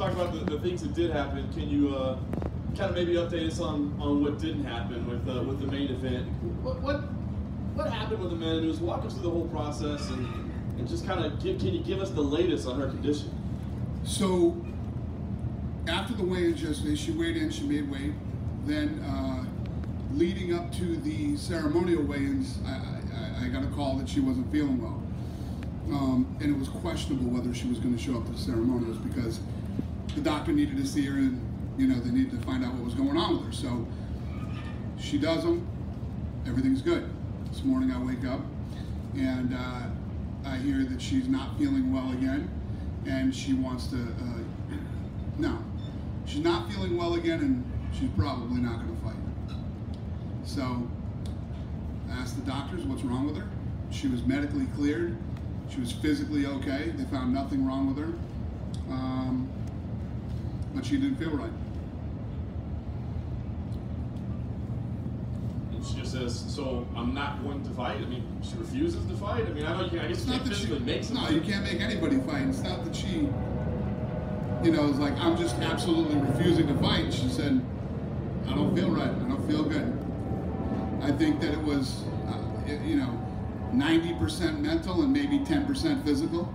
talk about the things that did happen. Can you kind of maybe update us on what didn't happen with the main event? What happened with Amanda Nunes? Walk us through the whole process and just kind of can you give us the latest on her condition? So after the weigh-in yesterday, she weighed in, she made weight. Then leading up to the ceremonial weigh-ins, I got a call that she wasn't feeling well. And it was questionable whether she was going to show up to the ceremonials because the doctor needed to see her and, you know, they needed to find out what was going on with her. So she does them, everything's good. This morning I wake up and I hear that she's not feeling well again and she wants to, no, she's not feeling well again and she's probably not going to fight. So I asked the doctors what's wrong with her. She was medically cleared. She was physically okay. They found nothing wrong with her. But she didn't feel right. And she just says, so I'm not going to fight? I mean, she refuses to fight? I mean, I know you can, I guess you can't physically make somebody. No, you can't make anybody fight. It's not that she, you know, it's like, I'm just absolutely refusing to fight. She said, I don't feel right. I don't feel good. I think that it was, you know, 90% mental and maybe 10% physical.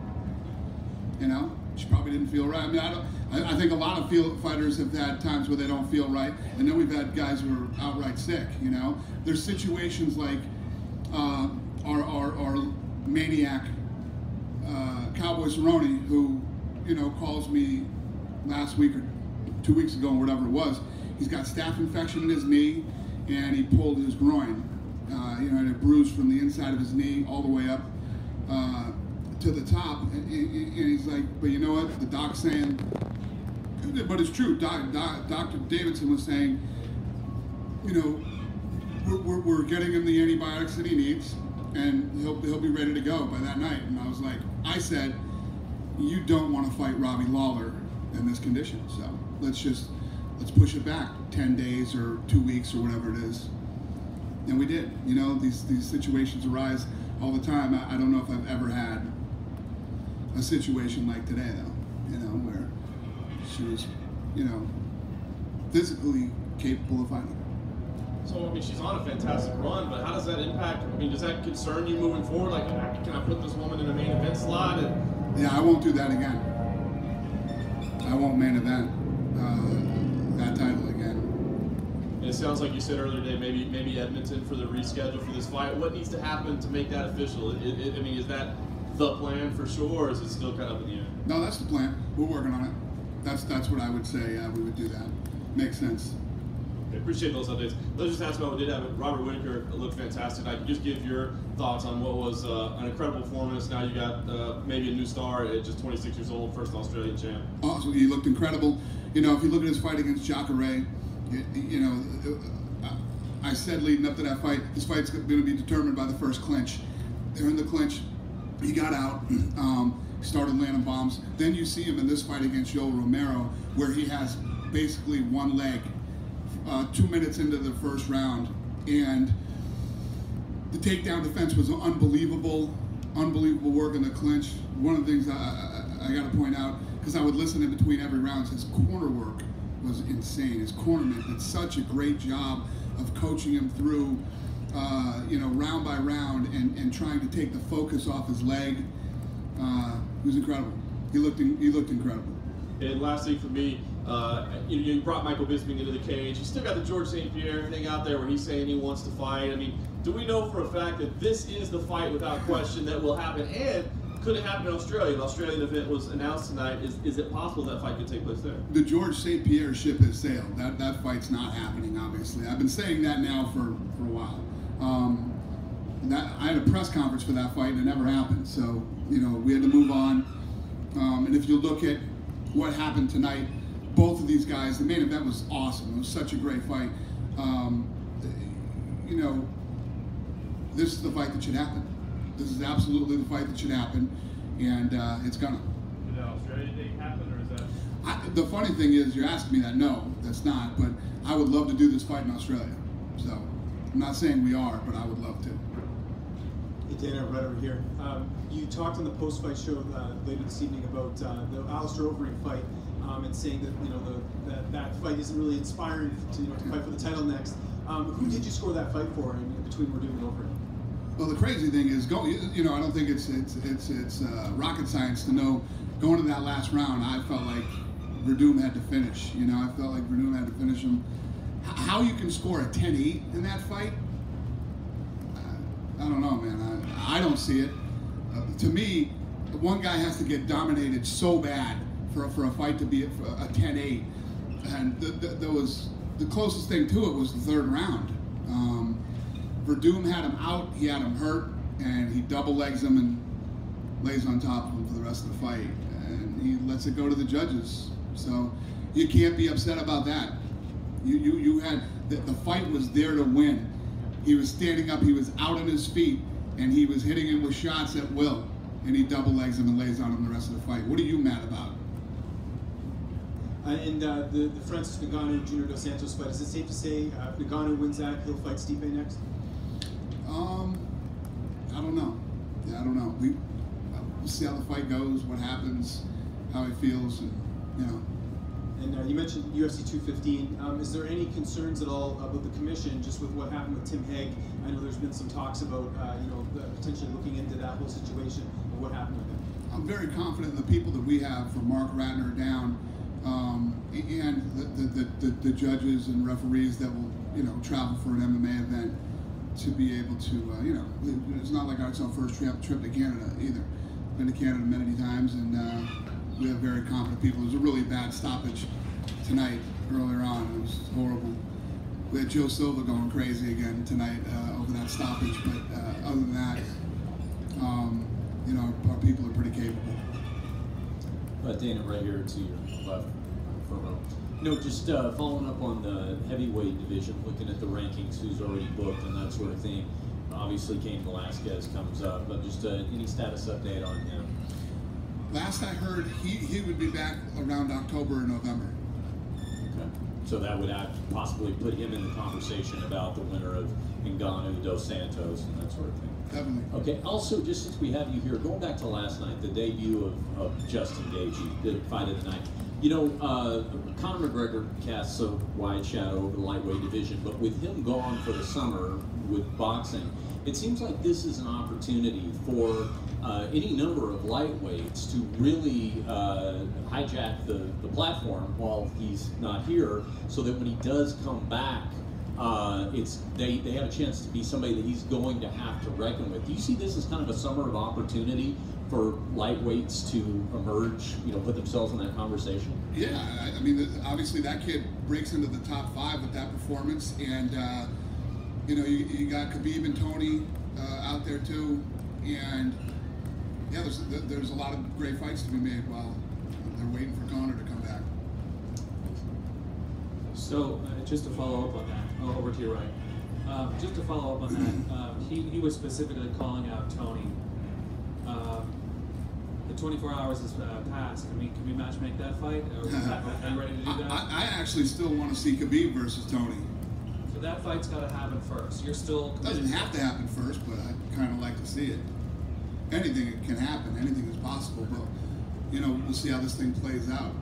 You know, she probably didn't feel right. I mean, I think a lot of fighters have had times where they don't feel right, and then we've had guys who are outright sick. You know, there's situations like our maniac Cowboy Cerrone, who, you know, calls me last week or 2 weeks ago, or whatever it was. He's got staph infection in his knee, and he pulled his groin. You know, and it bruised from the inside of his knee all the way up to the top. And he's like, but you know what? The doc's saying, but it's true. Dr. Davidson was saying, you know, we're getting him the antibiotics that he needs, and he'll be ready to go by that night. And I was like, I said, you don't want to fight Robbie Lawler in this condition. So let's push it back 10 days or 2 weeks or whatever it is. And we did. You know, these situations arise all the time. I don't know if I've ever had a situation like today, though, you know, where she was, you know, physically capable of fighting. So, I mean, she's on a fantastic run, but how does that impact, I mean, does that concern you moving forward? Like, can I put this woman in a main event slot? Yeah, I won't do that again. I won't main event that title again. It sounds like you said earlier today, maybe Edmonton for the reschedule for this fight. What needs to happen to make that official? I mean, is that the plan for sure, or is it still kind of in the air? No, that's the plan. We're working on it. That's what I would say. We would do that. Makes sense. Okay, appreciate those updates. Let's just ask about what did happen. Robert Whittaker looked fantastic tonight. Can you just give your thoughts on what was an incredible performance? Now you got maybe a new star at just 26 years old, first Australian champ. Also, he looked incredible. You know, if you look at his fight against Jacare, you know, I said leading up to that fight, this fight's going to be determined by the first clinch. They're in the clinch. He got out, started landing bombs. Then you see him in this fight against Yoel Romero, where he has basically one leg 2 minutes into the first round. And the takedown defense was unbelievable, unbelievable work in the clinch. One of the things I got to point out, because I would listen in between every round, his corner work was insane. His cornerman did such a great job of coaching him through, you know, round by round and trying to take the focus off his leg. He was incredible. He looked incredible. And lastly for me, you brought Michael Bisping into the cage. You still got the George St-Pierre thing out there where he's saying he wants to fight. I mean, do we know for a fact that this is the fight without question that will happen? And could it happen in Australia? The Australian event was announced tonight. Is it possible that fight could take place there? The George St-Pierre ship has sailed. That fight's not happening, obviously. I've been saying that now for a while. I had a press conference for that fight and it never happened. So, you know, we had to move on. And if you look at what happened tonight, both of these guys, the main event was awesome. It was such a great fight. You know, this is the fight that should happen. This is absolutely the fight that should happen, and it's gonna. Did the Australia thing happen, or is that? The funny thing is, you're asking me that. No, that's not. But I would love to do this fight in Australia. So I'm not saying we are, but I would love to. Hey Dana, right over here. You talked on the post-fight show later this evening about the Alistair Overeem fight, and saying that that fight isn't really inspiring to fight for the title next. Who did you score that fight for between Verdum and Overeem? Well, the crazy thing is, I don't think it's rocket science to know going to that last round. I felt like Verdum had to finish. I felt like Verdum had to finish him. How you can score a 10-8 in that fight? I don't know, man. I don't see it. To me, one guy has to get dominated so bad for a fight to be a 10-8, and the closest thing to it was the third round. Verdum had him out, he had him hurt, and he double legs him and lays on top of him for the rest of the fight, and he lets it go to the judges. So you can't be upset about that. You had the fight was there to win. He was standing up, he was out on his feet, and he was hitting him with shots at will, and he double legs him and lays on him the rest of the fight. What are you mad about? And the Francis Ngannou and Junior Dos Santos fight, is it safe to say if Ngannou wins that, he'll fight Stipe next? I don't know. Yeah, I don't know. We'll see how the fight goes, what happens, how he feels, and And you mentioned UFC 215. Is there any concerns at all about the commission, just with what happened with Tim Hague? I know there's been some talks about potentially looking into that whole situation and what happened with him. I'm very confident in the people that we have, from Mark Ratner down, and the judges and referees that will travel for an MMA event to be able to it's not like it's our first trip to Canada either. Been to Canada many times, and we have very competent people. It was a really bad stoppage tonight earlier on. It was horrible. We had Joe Silva going crazy again tonight over that stoppage, but other than that, our people are pretty capable. Dana, right here to your left, front row. Just following up on the heavyweight division, looking at the rankings, who's already booked and that sort of thing. Obviously, Cain Velasquez comes up, but just any status update on him? Last I heard, he would be back around October or November. Okay. So that would possibly put him in the conversation about the winner of Ngannou, Dos Santos, and that sort of thing. Definitely. Okay. Also, just since we have you here, going back to last night, the debut of Justin Gaethje, the fight of the night. Conor McGregor casts a wide shadow over the lightweight division, but with him gone for the summer with boxing, it seems like this is an opportunity for any number of lightweights to really hijack the platform while he's not here, so that when he does come back, they have a chance to be somebody that he's going to have to reckon with. Do you see this as kind of a summer of opportunity for lightweights to emerge, put themselves in that conversation? Yeah, I mean, obviously that kid breaks into the top 5 with that performance, and you got Khabib and Tony out there too, and yeah, there's a lot of great fights to be made while they're waiting for Conor to come back. So just to follow up on that, over to your right. Just to follow up on that, he was specifically calling out Tony. The 24 hours has passed. Can we matchmake that fight? Are you ready to do that? I actually still want to see Khabib versus Tony. So that fight's got to happen first. You're still It doesn't have to happen first, but I'd kind of like to see it. Anything can happen. Anything is possible, but we'll see how this thing plays out.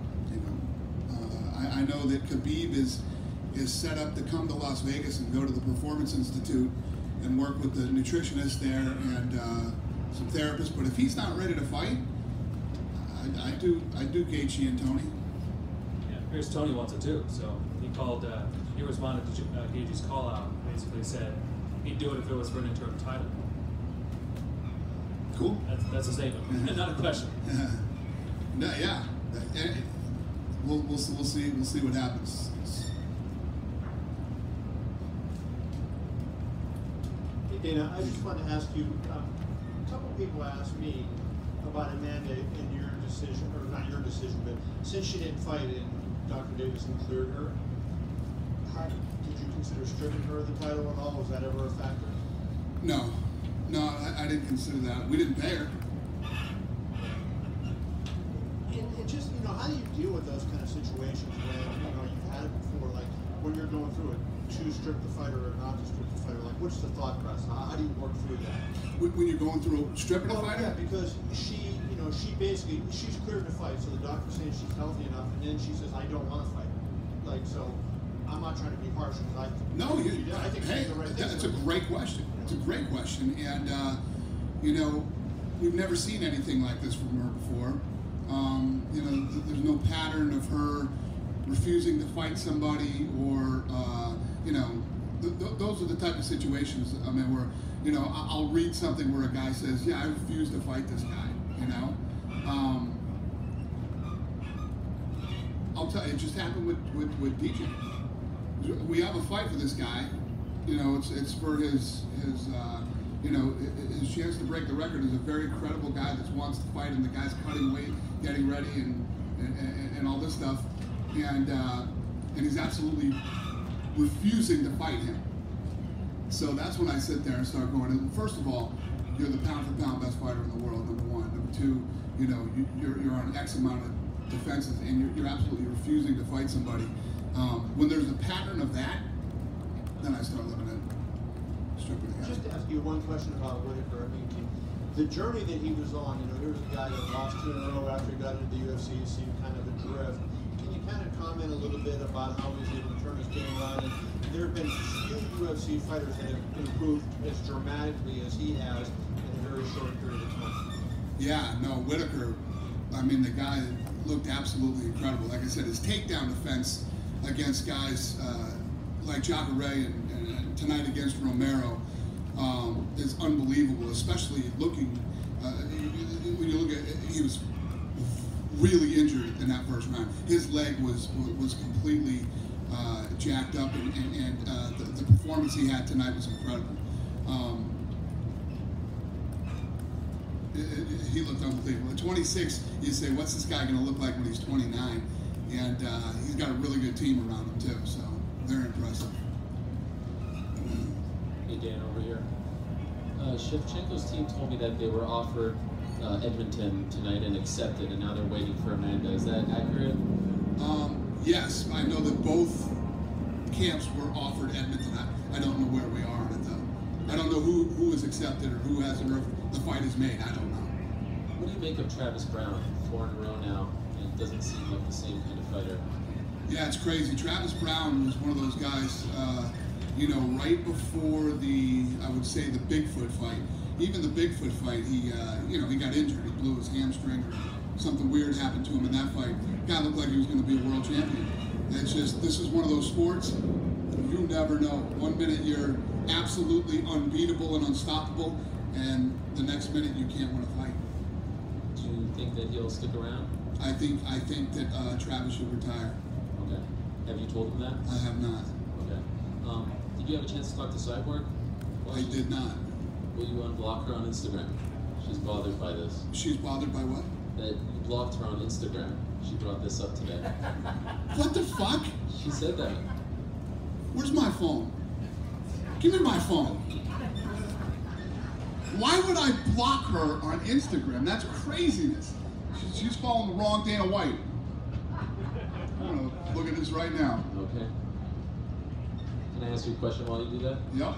I know that Khabib is set up to come to Las Vegas and go to the Performance Institute and work with the nutritionist there and some therapists. But if he's not ready to fight, I do Gaethje and Tony. Yeah, here's Tony wants it too. So he responded to Gaethje's call out. Basically said he'd do it if it was for an interim title. Cool. That's a statement, not a question. No, yeah. We'll see what happens. Hey Dana, I just wanted to ask you. A couple people asked me about Amanda and your decision, or not your decision, but since she didn't fight and Dr. Davison cleared her, did you consider stripping her of the title at all? Was that ever a factor? No, I didn't consider that. We didn't pay her. And just how do you deal with those kind of situations when you've had it before? Like when you're going through it, to strip the fighter or not to strip the fighter? Like, what's the thought process? How do you work through that? When you're going through stripping a fighter? Yeah, because she, you know, she's cleared to fight, so the doctor's saying she's healthy enough, and then she says, I don't want to fight. Like, so I'm not trying to be harsh, because I think hey, she's the right thing. that's a great question. It's a great question, and you know, we've never seen anything like this from her before. You know, there's no pattern of her refusing to fight somebody, or you know, those are the type of situations. I mean, where, you know, I'll read something where a guy says, "Yeah, I refuse to fight this guy." You know, I'll tell you, it just happened with DJ. We have a fight for this guy. You know, it's for his you know, his chance to break the record. Is a very credible guy that wants to fight, and the guy's cutting weight, getting ready, and all this stuff, and he's absolutely refusing to fight him. So that's when I sit there and start going, and first of all, you're the pound for pound best fighter in the world, number one. Number two, you know, you're on X amount of defenses, and you're absolutely refusing to fight somebody. When there's a pattern of that, then I start looking at stripping the guy. Just to ask you one question about Whittaker. I mean, the journey that he was on, you know, here's a guy that lost 2 in a row after he got into the UFC, seemed kind of adrift. Can you kind of comment a little bit about how he was able to turn his game around? And there have been few UFC fighters that have improved as dramatically as he has in a very short period of time. Yeah, no, Whittaker, I mean, the guy looked absolutely incredible. Like I said, his takedown defense against guys like Jacare and tonight against Romero is unbelievable, especially looking, when you look at it, he was really injured in that first round. His leg was completely jacked up, and the performance he had tonight was incredible. He looked unbelievable. At 26, you say, what's this guy going to look like when he's 29? And he's got a really good team around him too, so very impressive. Hey Dan, over here. Shevchenko's team told me that they were offered Edmonton tonight and accepted, and now they're waiting for Amanda. Is that accurate? Yes, I know that both camps were offered Edmonton. I don't know where we are on it though. I don't know who is accepted or who hasn't, or if the fight is made. I don't know. What do you make of Travis Brown? 4 in a row now, and it doesn't seem like the same kind of fighter. Yeah, it's crazy. Travis Brown was one of those guys, you know, right before I would say the Bigfoot fight. Even the Bigfoot fight, he, you know, he got injured. He blew his hamstring, or something weird happened to him in that fight. Guy looked like he was going to be a world champion. And it's just, this is one of those sports, you never know. One minute you're absolutely unbeatable and unstoppable, and the next minute you can't win a fight. Do you think that he'll stick around? I think that Travis should retire. Okay. Have you told him that? I have not. Okay. Did you have a chance to talk to Cyborg? I did not. Will you unblock her on Instagram? She's bothered by this. She's bothered by what? That you blocked her on Instagram. She brought this up today. What the fuck? She said that. Where's my phone? Give me my phone. Why would I block her on Instagram? That's craziness. She's following the wrong Dana White. I'm gonna look at this right now. Okay. Can I ask you a question while you do that? Yep.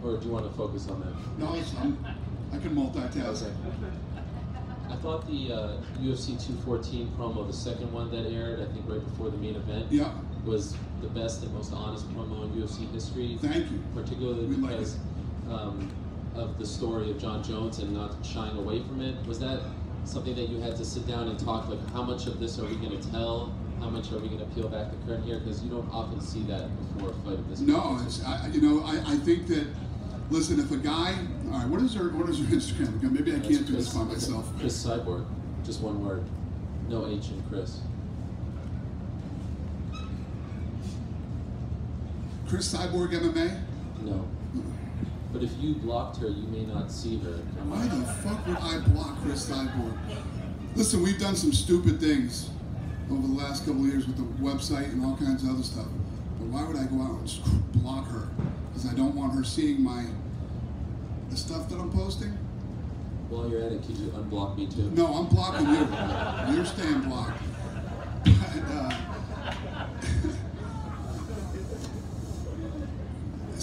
Or do you want to focus on that? No, I can multitask. Okay. I thought the UFC 214 promo, the second one that aired, I think right before the main event, Yeah. was the best and most honest promo in UFC history. Thank you. Particularly We like because of the story of Jon Jones and not shying away from it. Was that something that you had to sit down and talk, like, how much of this are we going to tell? How much are we going to peel back the curtain here? Because you don't often see that before a fight of this. No, it's, you know, I think that, listen, if a guy, all right, what is her Instagram account? Maybe I can't do this by myself. Chris Cyborg, just one word, no H in Chris. Chris Cyborg MMA? No. But if you blocked her, you may not see her. Why the fuck would I block Chris Cyborg? Listen, we've done some stupid things over the last couple of years with the website and all kinds of other stuff. But why would I go out and just block her? Because I don't want her seeing the stuff that I'm posting? While you're at it, could you unblock me too? No, I'm blocking you. You're staying blocked.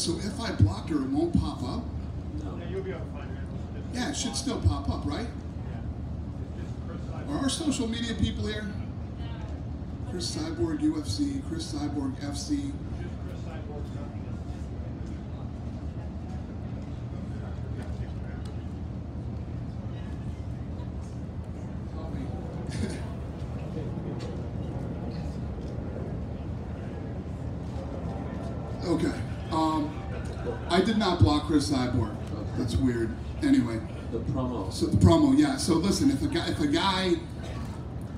So if I blocked her, it won't pop up? No. Yeah, you'll be able to find it. Yeah, it should still pop up, right? Are our social media people here? Chris Cyborg UFC, Chris Cyborg FC. Okay. I did not block Chris Cyborg. That's weird. Anyway. The promo. So the promo, yeah. So listen, if a guy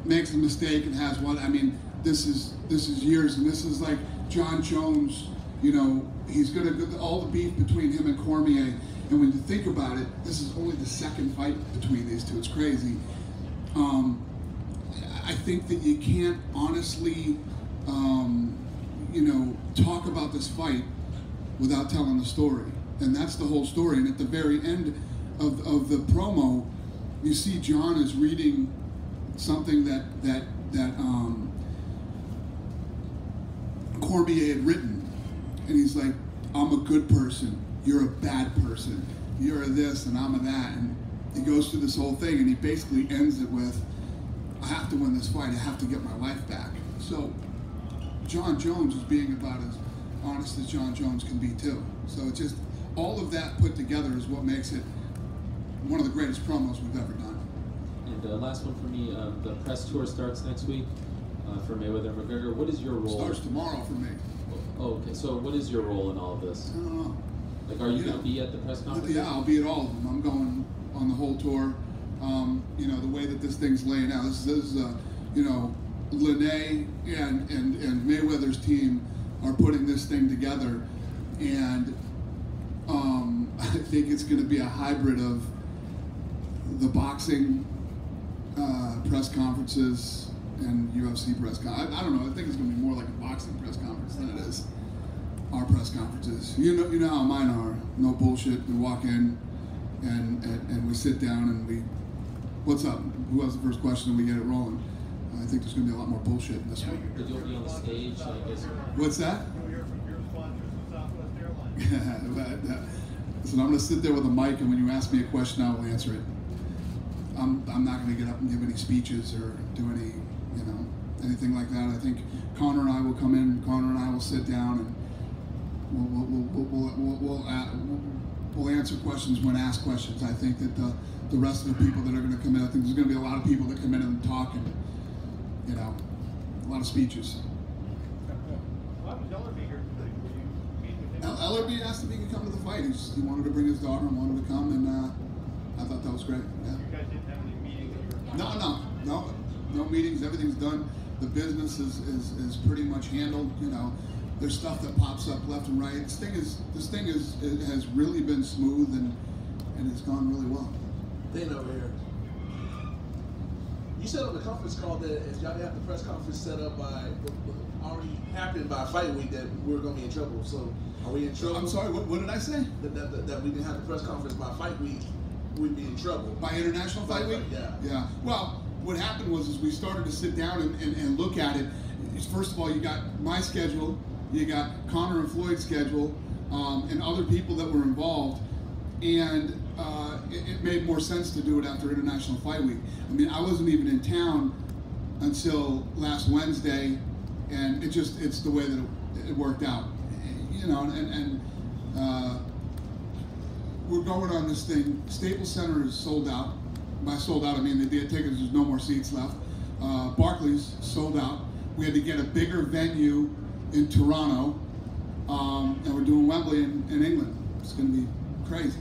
makes a mistake and has one, I mean, this is years, and this is like Jon Jones. You know, he's gonna all the beef between him and Cormier. And when you think about it, this is only the second fight between these two. It's crazy. I think that you can't honestly, you know, talk about this fight without telling the story. And that's the whole story. And at the very end of the promo, you see Jon is reading something that Cormier had written. And he's like, I'm a good person, you're a bad person, you're a this and I'm a that. And he goes through this whole thing and he basically ends it with, I have to win this fight, I have to get my life back. So Jon Jones is being about as honest as Jon Jones can be too. So it's just, all of that put together is what makes it one of the greatest promos we've ever done. And last one for me, the press tour starts next week for Mayweather-McGregor. What is your role? Starts tomorrow for me. Oh, okay, so what is your role in all of this? I don't know. Like, are you going to be at the press conference? Yeah, I'll be at all of them. I'm going on the whole tour. You know, the way that this thing's laying out, this is you know, Lene and Mayweather's team are putting this thing together, and I think it's going to be a hybrid of the boxing press conferences and UFC press conferences. I don't know. I think it's going to be more like a boxing press conference than it is our press conferences. You know how mine are. No bullshit. We walk in and we sit down and we, what's up? Who has the first question? And we get it rolling. I think there's going to be a lot more bullshit in this one. But you'll be on the stage, I guess. What's that? You'll hear from your sponsors, the Southwest Airlines. Listen, I'm going to sit there with a mic, and when you ask me a question, I will answer it. I'm not going to get up and give any speeches or do any, you know, anything like that. I think Conor and I will come in. Conor and I will sit down, and we'll answer questions when asked questions. I think that the rest of the people that are going to come in, I think there's going to be a lot of people that come in and talk, and you know, a lot of speeches. Why was Ellerby here today? Were you meeting with him? Ellerby asked if he could come to the fight. He wanted to bring his daughter and wanted to come, and I thought that was great. Yeah. You guys didn't have any meetings that you were No meetings. Everything's done. The business is pretty much handled. You know, there's stuff that pops up left and right. This thing has really been smooth and it's gone really well. Dana over here. You said on the conference call that if y'all didn't have the press conference set up by already happened by fight week, that we're going to be in trouble. So are we in trouble? I'm sorry. What did I say? That we didn't have the press conference by fight week, we'd be in trouble. By International Fight Week? Yeah. Yeah. Well, what happened was we started to sit down and look at it. First of all, you got my schedule, you got Conor and Floyd's schedule, and other people that were involved, and it made more sense to do it after International Fight Week. I mean, I wasn't even in town until last Wednesday, and it's the way that it worked out. You know, and we're going on this thing. Staples Center is sold out. By sold out, I mean they had tickets, there's no more seats left. Barclays sold out. We had to get a bigger venue in Toronto, and we're doing Wembley in England. It's going to be crazy.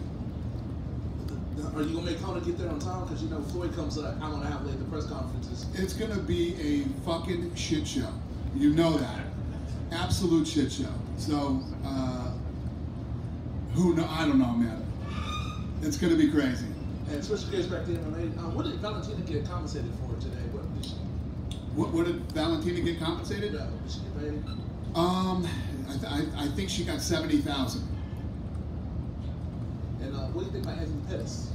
Are you going to make Conor get there on time? Because, you know, Floyd comes an hour and a half late at the press conferences. It's going to be a fucking shit show. You know that. Absolute shit show. So, I don't know, man. It's going to be crazy. And switching gears back to MMA, what did Valentina get compensated for today? What did Valentina get compensated? Yeah, did she get paid? I think she got $70,000. And what do you think about Anthony Pettis?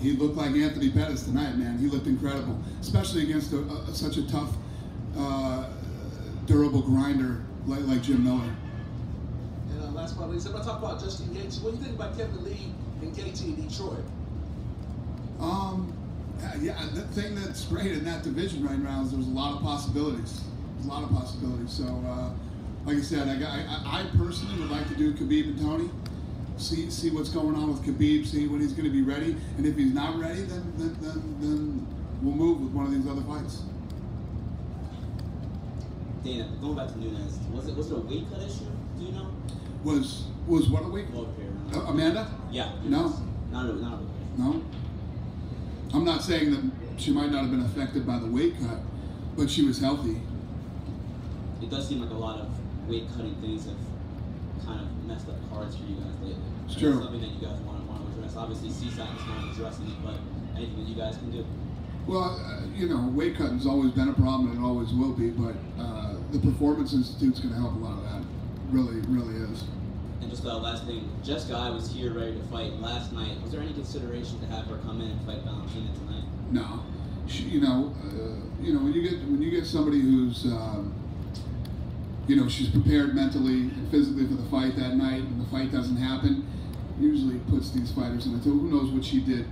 He looked like Anthony Pettis tonight, man. He looked incredible, especially against such a tough, durable grinder like Jim Miller. And basketball leagues. I'm going to talk about Justin Gaethje. What do you think about Kevin Lee and Gaethje in Detroit? Yeah, the thing that's great in that division right now is there's a lot of possibilities. There's a lot of possibilities. So, like I said, I personally would like to do Khabib and Tony. See what's going on with Khabib. See when he's going to be ready. And if he's not ready, then we'll move with one of these other fights. Dana, going back to Nunes, was it a weight cut issue? Do you know? Was what a week? Amanda? Yeah. No. Not a weight cut. No. I'm not saying that she might not have been affected by the weight cut, but she was healthy. It does seem like a lot of weight cutting things have kind of messed up cards for you guys lately. It's true. It's something that you guys want to address. Obviously, CSAC is not addressing it, but anything that you guys can do. Well, weight cutting's always been a problem, and it always will be. But the Performance Institute's going to help a lot of that. Really, really is. And just last thing, Jess Guy was here ready to fight last night. Was there any consideration to have her come in and fight Valentina tonight? No. When you get somebody who's she's prepared mentally and physically for the fight that night, and the fight doesn't happen, usually puts these fighters in a who knows what she did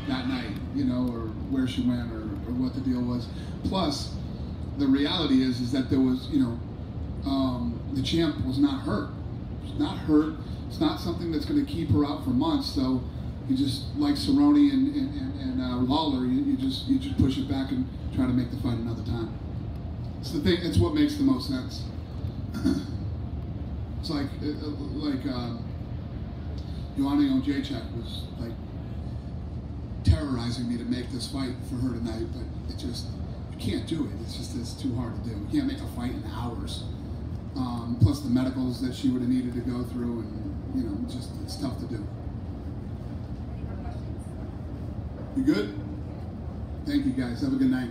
that night, or where she went, or what the deal was. Plus, the reality is that there was, the champ was not hurt. She's not hurt. It's not something that's going to keep her out for months. So you just, like Cerrone and Lawler, you just push it back and try to make the fight another time. It's the thing. It's what makes the most sense. It's like Joanna Jacek was like terrorizing me to make this fight for her tonight, but you can't do it. It's too hard to do. You can't make a fight in hours. Plus the medicals that she would have needed to go through, and it's tough to do. You good? Thank you guys. Have a good night.